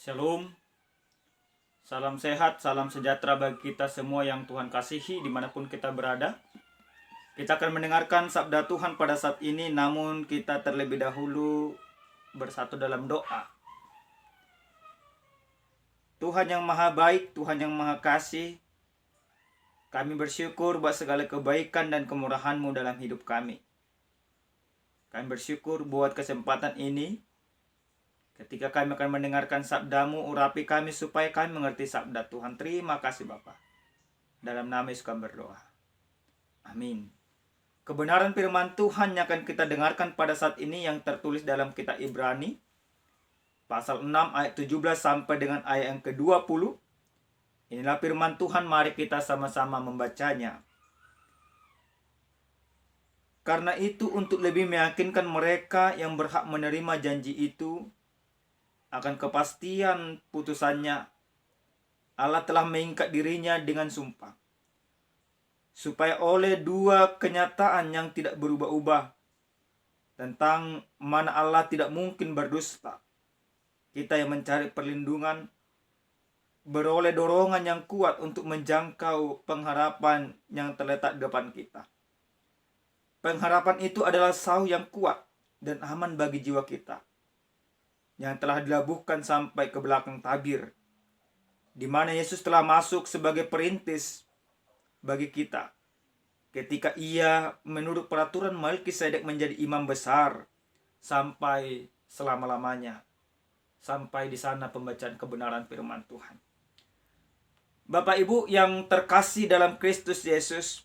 Shalom, salam sehat, salam sejahtera bagi kita semua yang Tuhan kasihi dimanapun kita berada. Kita akan mendengarkan sabda Tuhan pada saat ini, namun kita terlebih dahulu bersatu dalam doa. Tuhan yang maha baik, Tuhan yang maha kasih, kami bersyukur buat segala kebaikan dan kemurahan-Mu dalam hidup kami. Kami bersyukur buat kesempatan ini. Ketika kami akan mendengarkan sabda-Mu, urapi kami supaya kami mengerti sabda Tuhan. Terima kasih Bapa. Dalam nama Yesus kami berdoa. Amin. Kebenaran firman Tuhan yang akan kita dengarkan pada saat ini yang tertulis dalam kitab Ibrani. Pasal 6 ayat 17 sampai dengan ayat yang ke-20. Inilah firman Tuhan, mari kita sama-sama membacanya. Karena itu untuk lebih meyakinkan mereka yang berhak menerima janji itu, akan kepastian putusannya, Allah telah mengikat dirinya dengan sumpah, supaya oleh dua kenyataan yang tidak berubah-ubah tentang mana Allah tidak mungkin berdusta, kita yang mencari perlindungan beroleh dorongan yang kuat untuk menjangkau pengharapan yang terletak di depan kita. Pengharapan itu adalah sauh yang kuat dan aman bagi jiwa kita, yang telah dilabuhkan sampai ke belakang tabir, di mana Yesus telah masuk sebagai perintis bagi kita. Ketika ia menurut peraturan Melkisedek menjadi imam besar sampai selama-lamanya. Sampai di sana pembacaan kebenaran firman Tuhan. Bapak Ibu yang terkasih dalam Kristus Yesus,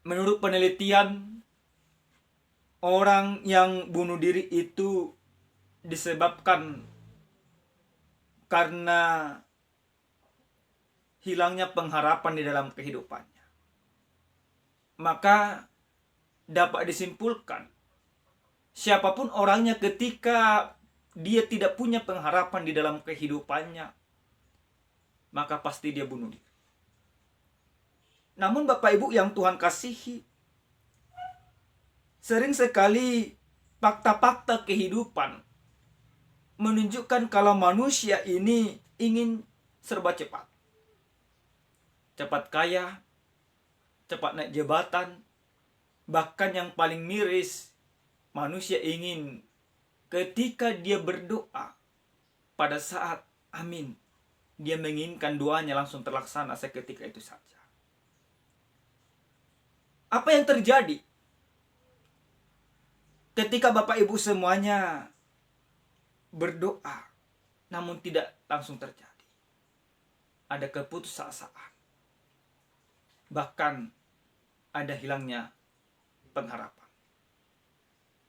menurut penelitian, orang yang bunuh diri itu disebabkan karena hilangnya pengharapan di dalam kehidupannya. Maka dapat disimpulkan, siapapun orangnya ketika dia tidak punya pengharapan di dalam kehidupannya, maka pasti dia bunuh diri. Namun Bapak Ibu yang Tuhan kasihi, sering sekali fakta-fakta kehidupan menunjukkan kalau manusia ini ingin serba cepat. Cepat kaya, cepat naik jabatan, bahkan yang paling miris, manusia ingin ketika dia berdoa pada saat amin, dia menginginkan doanya langsung terlaksana seketika itu saja. Apa yang terjadi ketika Bapak Ibu semuanya berdoa namun tidak langsung terjadi? Ada keputusasaan, bahkan ada hilangnya pengharapan.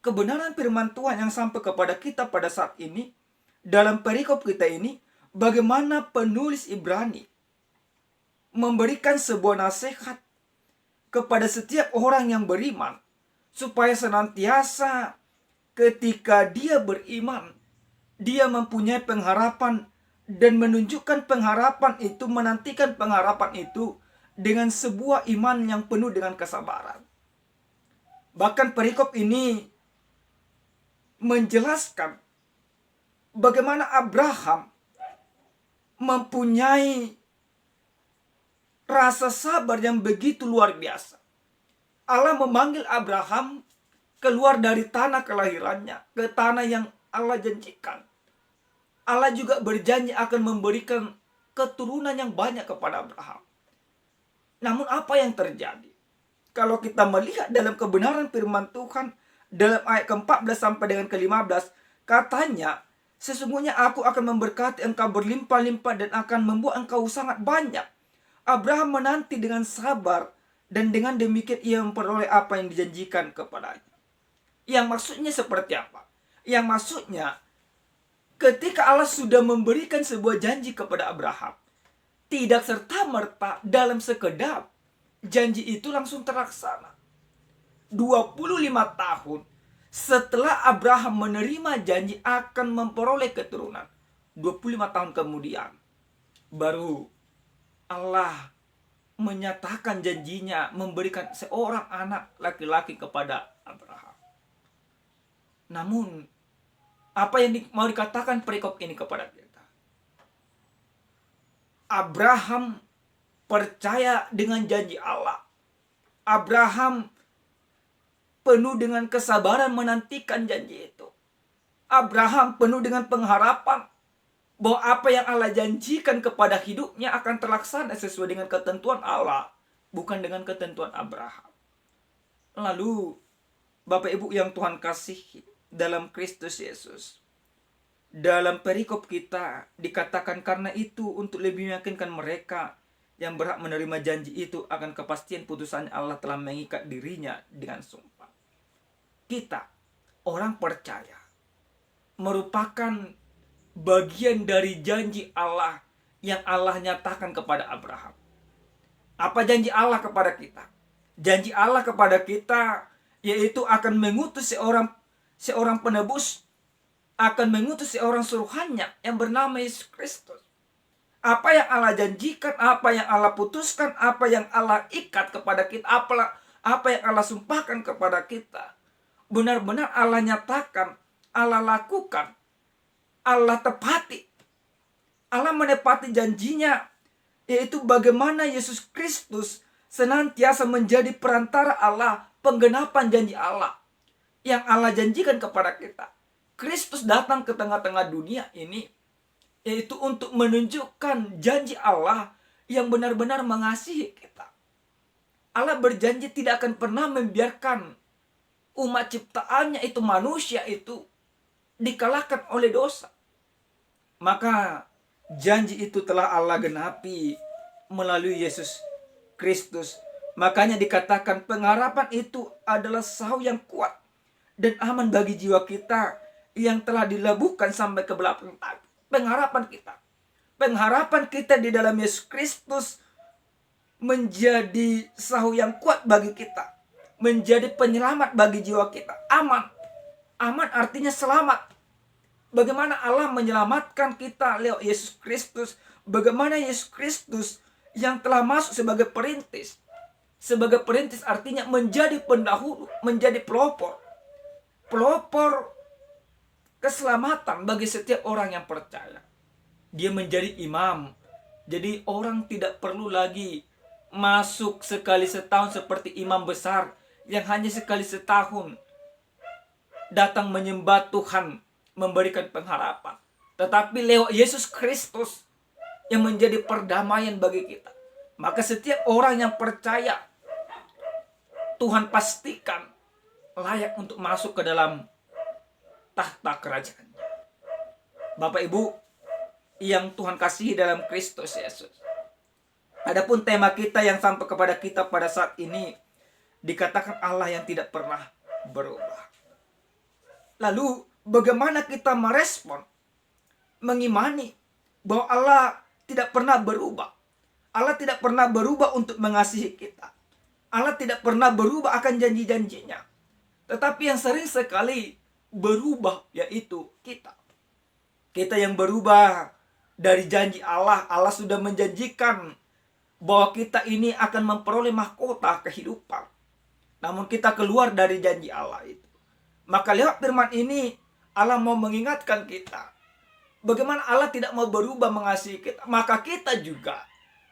Kebenaran firman Tuhan yang sampai kepada kita pada saat ini, dalam perikop kita ini, bagaimana penulis Ibrani memberikan sebuah nasihat kepada setiap orang yang beriman, supaya senantiasa ketika dia beriman, dia mempunyai pengharapan dan menunjukkan pengharapan itu, menantikan pengharapan itu dengan sebuah iman yang penuh dengan kesabaran. Bahkan perikop ini menjelaskan bagaimana Abraham mempunyai rasa sabar yang begitu luar biasa. Allah memanggil Abraham keluar dari tanah kelahirannya ke tanah yang Allah janjikan. Allah juga berjanji akan memberikan keturunan yang banyak kepada Abraham. Namun apa yang terjadi? Kalau kita melihat dalam kebenaran firman Tuhan, dalam ayat ke-14 sampai dengan ke-15, katanya, sesungguhnya aku akan memberkati engkau berlimpah-limpah dan akan membuat engkau sangat banyak. Abraham menanti dengan sabar, dan dengan demikian ia memperoleh apa yang dijanjikan kepadanya. Yang maksudnya seperti apa? Yang maksudnya, ketika Allah sudah memberikan sebuah janji kepada Abraham, tidak serta-merta dalam sekedap janji itu langsung terlaksana. 25 tahun setelah Abraham menerima janji akan memperoleh keturunan, 25 tahun kemudian, baru Allah menyatakan janjinya memberikan seorang anak laki-laki kepada Abraham. Namun Apa yang mau dikatakan perikop ini kepada kita? Abraham percaya dengan janji Allah. Abraham penuh dengan kesabaran menantikan janji itu. Abraham penuh dengan pengharapan bahwa apa yang Allah janjikan kepada hidupnya akan terlaksana sesuai dengan ketentuan Allah, bukan dengan ketentuan Abraham. Lalu, Bapak Ibu yang Tuhan kasihi dalam Kristus Yesus, dalam perikop kita dikatakan karena itu untuk lebih meyakinkan mereka yang berhak menerima janji itu akan kepastian putusan Allah telah mengikat dirinya dengan sumpah. Kita, orang percaya, merupakan bagian dari janji Allah yang Allah nyatakan kepada Abraham. Apa janji Allah kepada kita? Janji Allah kepada kita yaitu akan mengutus seorang penebus, akan mengutus seorang suruhannya yang bernama Yesus Kristus. Apa yang Allah janjikan, apa yang Allah putuskan, apa yang Allah ikat kepada kita, apa yang Allah sumpahkan kepada kita, benar-benar Allah nyatakan, Allah lakukan, Allah tepati. Allah menepati janjinya, yaitu bagaimana Yesus Kristus senantiasa menjadi perantara Allah, penggenapan janji Allah yang Allah janjikan kepada kita. Kristus datang ke tengah-tengah dunia ini, yaitu untuk menunjukkan janji Allah yang benar-benar mengasihi kita. Allah berjanji tidak akan pernah membiarkan umat ciptaannya itu, manusia itu, dikalahkan oleh dosa. Maka janji itu telah Allah genapi melalui Yesus Kristus. Makanya dikatakan pengharapan itu adalah sahu yang kuat dan aman bagi jiwa kita yang telah dilabuhkan sampai ke belakang tadi. Pengharapan kita di dalam Yesus Kristus menjadi sahu yang kuat bagi kita, menjadi penyelamat bagi jiwa kita. Aman artinya selamat. Bagaimana Allah menyelamatkan kita lewat Yesus Kristus. Bagaimana Yesus Kristus yang telah masuk sebagai perintis. Sebagai perintis artinya menjadi pendahulu, menjadi pelopor. Pelopor keselamatan bagi setiap orang yang percaya. Dia menjadi imam. Jadi orang tidak perlu lagi masuk sekali setahun seperti imam besar yang hanya sekali setahun datang menyembah Tuhan, memberikan pengharapan. Tetapi lewat Yesus Kristus yang menjadi perdamaian bagi kita. Maka setiap orang yang percaya, Tuhan pastikan layak untuk masuk ke dalam tahta kerajaannya. Bapak Ibu yang Tuhan kasihi dalam Kristus Yesus. Adapun tema kita yang sampai kepada kita pada saat ini dikatakan Allah yang tidak pernah berubah. Lalu bagaimana kita merespon, mengimani bahwa Allah tidak pernah berubah. Allah tidak pernah berubah untuk mengasihi kita. Allah tidak pernah berubah akan janji-janjinya. Tetapi yang sering sekali berubah yaitu kita. Kita yang berubah dari janji Allah. Allah sudah menjanjikan bahwa kita ini akan memperoleh mahkota kehidupan. Namun kita keluar dari janji Allah itu. Maka lewat firman ini Allah mau mengingatkan kita bagaimana Allah tidak mau berubah mengasihi kita. Maka kita juga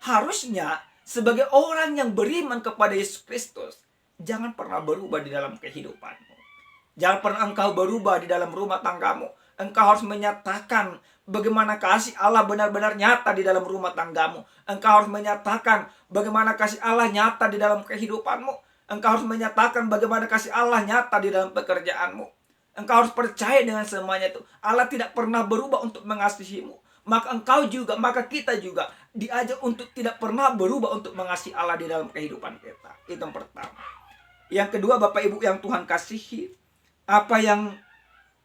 harusnya sebagai orang yang beriman kepada Yesus Kristus, jangan pernah berubah di dalam kehidupanmu. Jangan pernah engkau berubah di dalam rumah tanggamu. Engkau harus menyatakan bagaimana kasih Allah benar-benar nyata di dalam rumah tanggamu. Engkau harus menyatakan bagaimana kasih Allah nyata di dalam kehidupanmu. Engkau harus menyatakan bagaimana kasih Allah nyata di dalam pekerjaanmu. Engkau harus percaya dengan semuanya itu. Allah tidak pernah berubah untuk mengasihimu. Maka kita juga diajak untuk tidak pernah berubah untuk mengasihi Allah di dalam kehidupan kita. Itu yang pertama. Yang kedua, Bapak Ibu yang Tuhan kasihi, apa yang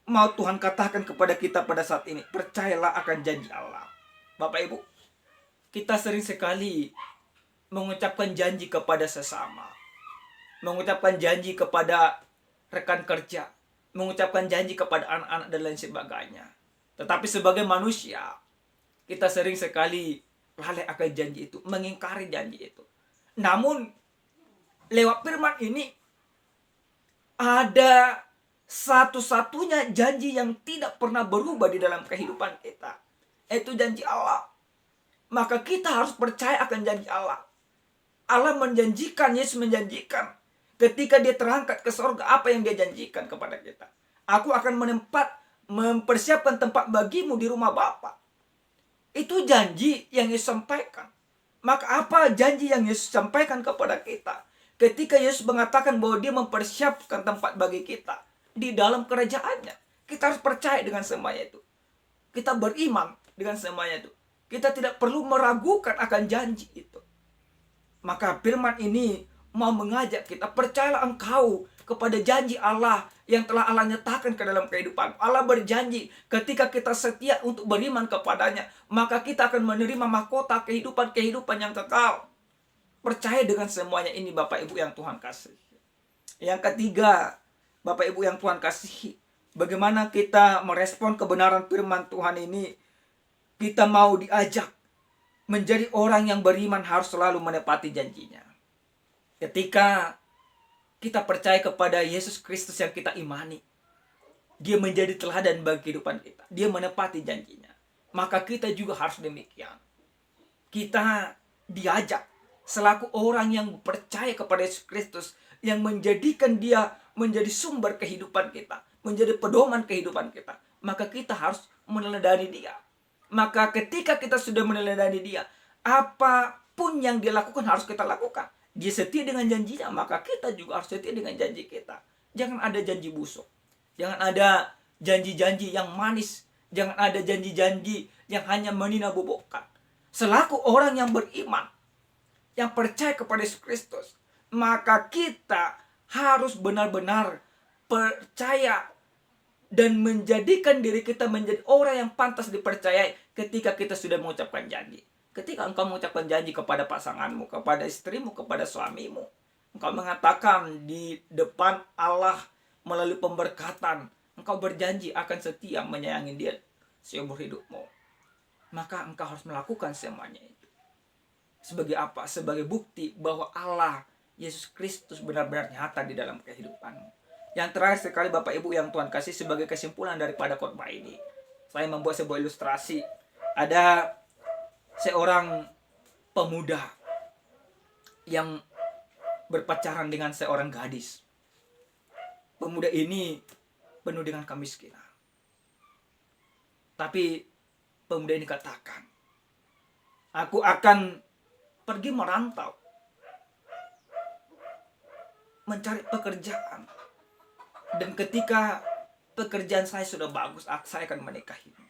mau Tuhan katakan kepada kita pada saat ini? Percayalah akan janji Allah. Bapak Ibu, kita sering sekali mengucapkan janji kepada sesama, mengucapkan janji kepada rekan kerja, mengucapkan janji kepada anak-anak dan lain sebagainya. Tetapi sebagai manusia, kita sering sekali lalai akan janji itu, mengingkari janji itu. Namun lewat firman ini ada satu-satunya janji yang tidak pernah berubah di dalam kehidupan kita, itu janji Allah. Maka kita harus percaya akan janji Allah. Allah menjanjikan, Yesus menjanjikan, ketika dia terangkat ke sorga, apa yang dia janjikan kepada kita? Aku akan mempersiapkan tempat bagimu di rumah Bapa. Itu janji yang Yesus sampaikan. Maka apa janji yang Yesus sampaikan kepada kita? Ketika Yesus mengatakan bahwa dia mempersiapkan tempat bagi kita di dalam kerajaannya. Kita harus percaya dengan semuanya itu. Kita beriman dengan semuanya itu. Kita tidak perlu meragukan akan janji itu. Maka firman ini mau mengajak kita, percayalah engkau kepada janji Allah yang telah Allah nyatakan ke dalam kehidupan. Allah berjanji ketika kita setia untuk beriman kepadanya, maka kita akan menerima mahkota kehidupan yang kekal. Percaya dengan semuanya ini Bapak Ibu yang Tuhan kasih. Yang ketiga, Bapak Ibu yang Tuhan kasih, bagaimana kita merespon kebenaran firman Tuhan ini? Kita mau diajak menjadi orang yang beriman harus selalu menepati janjinya. Ketika kita percaya kepada Yesus Kristus yang kita imani, dia menjadi teladan bagi kehidupan kita. Dia menepati janjinya. Maka kita juga harus demikian. Kita diajak selaku orang yang percaya kepada Yesus Kristus, yang menjadikan dia menjadi sumber kehidupan kita, menjadi pedoman kehidupan kita. Maka kita harus meneladani dia. Maka ketika kita sudah meneladani dia, apapun yang dia lakukan harus kita lakukan. Dia setia dengan janjinya, maka kita juga harus setia dengan janji kita. Jangan ada janji busuk. Jangan ada janji-janji yang manis. Jangan ada janji-janji yang hanya menina-bobokkan. Selaku orang yang beriman, yang percaya kepada Yesus Kristus, maka kita harus benar-benar percaya dan menjadikan diri kita menjadi orang yang pantas dipercayai ketika kita sudah mengucapkan janji. Ketika engkau mengucapkan janji kepada pasanganmu, kepada istrimu, kepada suamimu, engkau mengatakan di depan Allah melalui pemberkatan, engkau berjanji akan setia menyayangi dia seumur hidupmu. Maka engkau harus melakukan semuanya itu. Sebagai apa? Sebagai bukti bahwa Allah, Yesus Kristus benar-benar nyata di dalam kehidupanmu. Yang terakhir sekali Bapak Ibu yang Tuhan kasih, sebagai kesimpulan daripada khotbah ini, saya membuat sebuah ilustrasi. Ada seorang pemuda yang berpacaran dengan seorang gadis. Pemuda ini penuh dengan kemiskinan. Tapi pemuda ini katakan, aku akan pergi merantau, mencari pekerjaan. Dan ketika pekerjaan saya sudah bagus, saya akan menikahimu.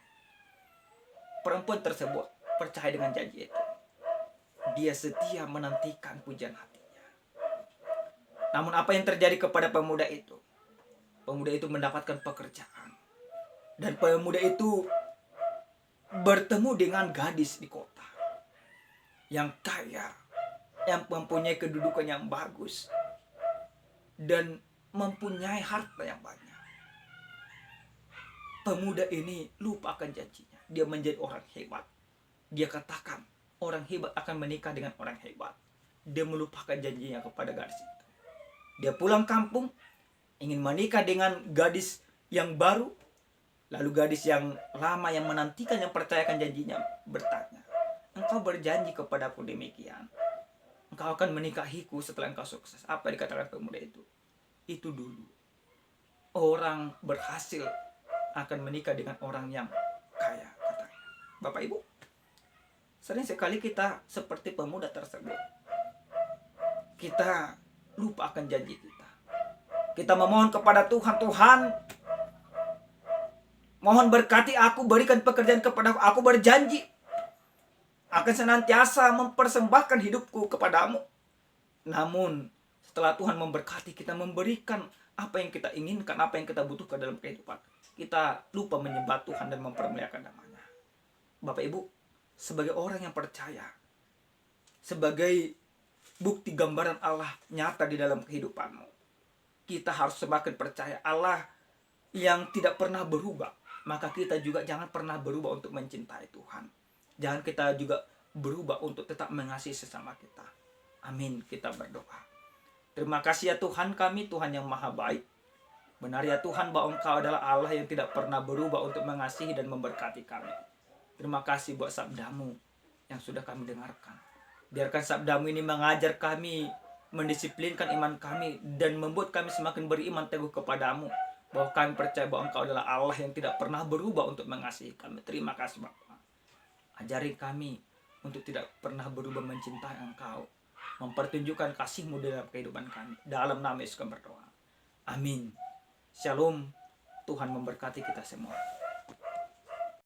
Perempuan tersebut percaya dengan janji itu. Dia setia menantikan pujian hatinya. Namun apa yang terjadi kepada pemuda itu? Pemuda itu mendapatkan pekerjaan. Dan pemuda itu bertemu dengan gadis di kota yang kaya, yang mempunyai kedudukan yang bagus, dan mempunyai harta yang banyak. Pemuda ini lupa akan janjinya. Dia menjadi orang hebat. Dia katakan orang hebat akan menikah dengan orang hebat. Dia melupakan janjinya kepada gadis itu. Dia pulang kampung, ingin menikah dengan gadis yang baru. Lalu gadis yang lama yang menantikan, yang percayakan janjinya bertanya, engkau berjanji kepadaku demikian, engkau akan menikahiku setelah engkau sukses. Apa dikatakan pemuda itu? Itu dulu orang berhasil akan menikah dengan orang yang kaya, katanya. Bapak Ibu, sering sekali kita seperti pemuda tersebut. Kita lupa akan janji kita. Kita memohon kepada Tuhan, Tuhan, mohon berkati aku, berikan pekerjaan kepada aku. Aku berjanji akan senantiasa mempersembahkan hidupku kepadamu. Namun setelah Tuhan memberkati, kita memberikan apa yang kita inginkan, apa yang kita butuhkan dalam kehidupan, kita lupa menyembah Tuhan dan mempermuliakan namanya. Bapak Ibu, sebagai orang yang percaya, sebagai bukti gambaran Allah nyata di dalam kehidupanmu, kita harus semakin percaya Allah yang tidak pernah berubah. Maka kita juga jangan pernah berubah untuk mencintai Tuhan. Jangan kita juga berubah untuk tetap mengasihi sesama kita. Amin. Kita berdoa. Terima kasih ya Tuhan kami, Tuhan yang maha baik. Benar ya Tuhan bahwa Engkau adalah Allah yang tidak pernah berubah untuk mengasihi dan memberkati kami. Terima kasih buat sabdamu yang sudah kami dengarkan. Biarkan sabdamu ini mengajar kami, mendisiplinkan iman kami, dan membuat kami semakin beriman teguh kepadamu. Bahwa kami percaya bahwa Engkau adalah Allah yang tidak pernah berubah untuk mengasihi kami. Terima kasih Bapa. Ajari kami untuk tidak pernah berubah mencintai Engkau. Mempertunjukkan kasih-Mu dalam kehidupan kami. Dalam nama Yesus kami berdoa. Amin. Shalom. Tuhan memberkati kita semua.